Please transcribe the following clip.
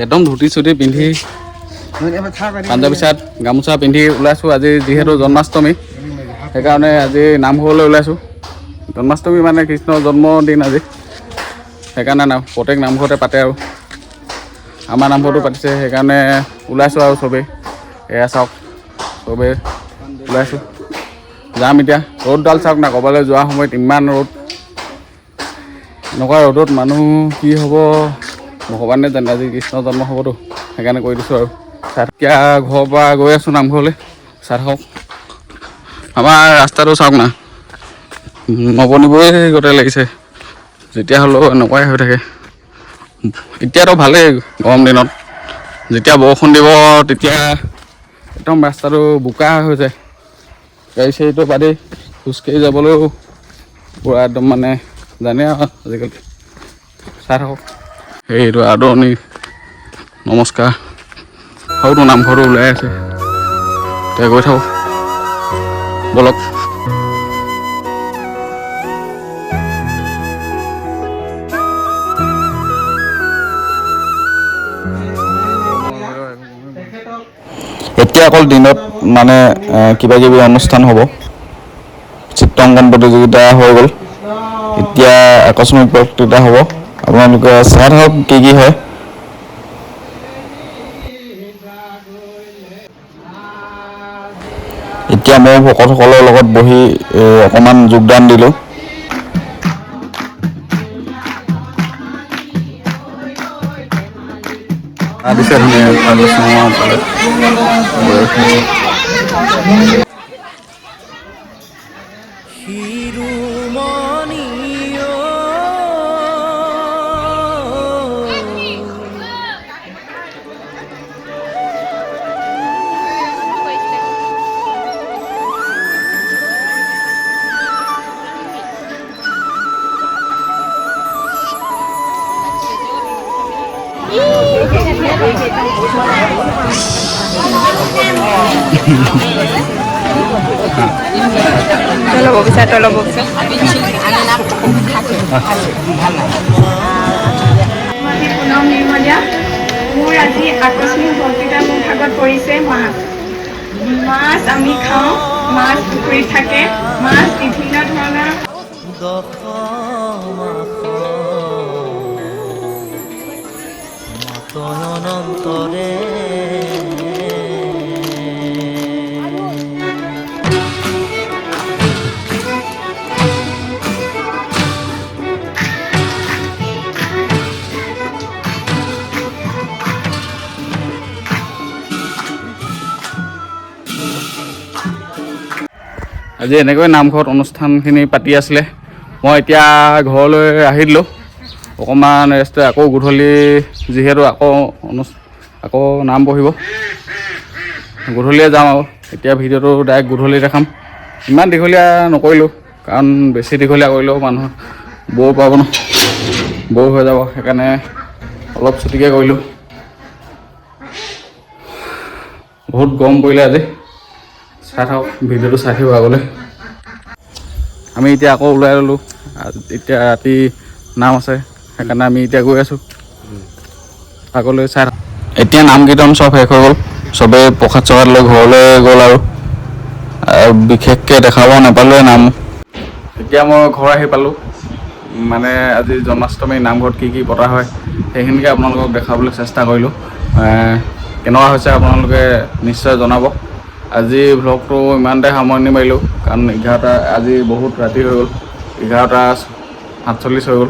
একদম ধুতি চুটি পিন্ধি পাঞ্জাবী চাৰ্ট গামোচা পিন্ধি ওলাইছোঁ। আজি যিহেতু জন্মাষ্টমী সেইকাৰণে আজি নামঘৰলৈ ওলাইছোঁ। জন্মাষ্টমী মানে কৃষ্ণৰ জন্মদিন আজি, সেইকাৰণে প্ৰত্যেক নামঘৰতে পাতে আৰু আমাৰ নামঘৰতো পাতিছে, সেইকাৰণে ওলাইছোঁ আৰু চবেই। এয়া চাওক চবেই ওলাইছোঁ, যাম এতিয়া। ৰ'দডাল চাওক না, ক'ৰবালৈ যোৱাৰ সময়ত ইমান ৰ'দ। এনেকুৱা ৰ'দত মানুহ কি হ'ব ভগৱানে জানে। আজি কৃষ্ণ জন্ম হ'বতো, সেইকাৰণে কৰি দিছোঁ আৰু। এতিয়া ঘৰৰ পৰা গৈ আছোঁ নামঘৰলৈ। চাই থাকক আমাৰ ৰাস্তাটো চাওক না, নবনিবই গোটেই লাগিছে। যেতিয়া হ'লেও এনেকুৱাই হৈ থাকে। এতিয়াতো ভালেই গৰম দিনত, যেতিয়া বৰষুণ দিব তেতিয়া একদম ৰাস্তাটো বোকা হৈ যায়। গাড়ী চাড়ীটো বাদেই খোজকাঢ়ি যাবলৈও পূৰা একদম মানে জানে আৰু আজিকালি। চাই থাকক সেইটো আদৰণি নমস্কাৰ। সৰুটো নামঘৰটো ওলাই আছে, এতিয়া গৈ থাকোঁ বলক। এতিয়া অকল দিনত মানে কিবা কিবি অনুষ্ঠান হ'ব, চিত্ৰাংকন প্ৰতিযোগিতা হৈ গ'ল। এতিয়া আকস্মিক বক্তৃতা হ'ব, আপোনালোকে চাই থাকক কি কি হয়। এতিয়া মই ভকতসকলৰ লগত বহি অকণমান যোগদান দিলোঁ। দিছে Tolong bisa, tolong bisa. মোৰ আজি আকস্মিক বক্তৃতা মোৰ ভাগত পৰিছে মাছ। মাছ আমি খাওঁ, মাছ পুখুৰীত থাকে, মাছ বিভিন্ন ধৰণৰ অনন্তৰে আজি এনেকৈ নামঘৰত অনুষ্ঠানখিনি পাতি আছিলে। মই এতিয়া ঘৰলৈ আহি দিলোঁ, অকণমান ৰেষ্ট। আকৌ গধূলি যিহেতু আকৌ নাম পঢ়িব, গধূলিয়ে যাম আৰু। এতিয়া ভিডিঅ'টো ডাইৰেক্ট গধূলি দেখাম। ইমান দীঘলীয়া নকৰিলোঁ, কাৰণ বেছি দীঘলীয়া কৰিলেও মানুহ বৰ পাব ন, বৰ হৈ যাব। সেইকাৰণে অলপ ছুটিকৈ কৰিলোঁ। বহুত গৰম পৰিলে আজি। চাই থাকক ভিডিঅ'টো, চাই থাকিব আগলৈ। আমি এতিয়া আকৌ ওলাই ল'লোঁ, এতিয়া ৰাতি নাম আছে, সেইকাৰণে আমি এতিয়া গৈ আছোঁ আগলৈ। চাই থাকক। এতিয়া নাম কীৰ্তন চব শেষ হৈ গ'ল, চবেই প্ৰসাদ চসাদ লৈ ঘৰলৈ গ'ল আৰু বিশেষকৈ দেখাব নাপালোৱে নাম। এতিয়া মই ঘৰ আহি পালোঁ। মানে আজি জন্মাষ্টমী নামঘৰত কি কি পতা হয় সেইখিনিকে আপোনালোকক দেখাবলৈ চেষ্টা কৰিলোঁ। কেনেকুৱা হৈছে আপোনালোকে নিশ্চয় জনাব। আজি ভ্লগটো ইমানতে সামৰণি মাৰিলোঁ, কাৰণ আজি বহুত ৰাতি হৈ গ'ল, 11:47 হৈ গ'ল।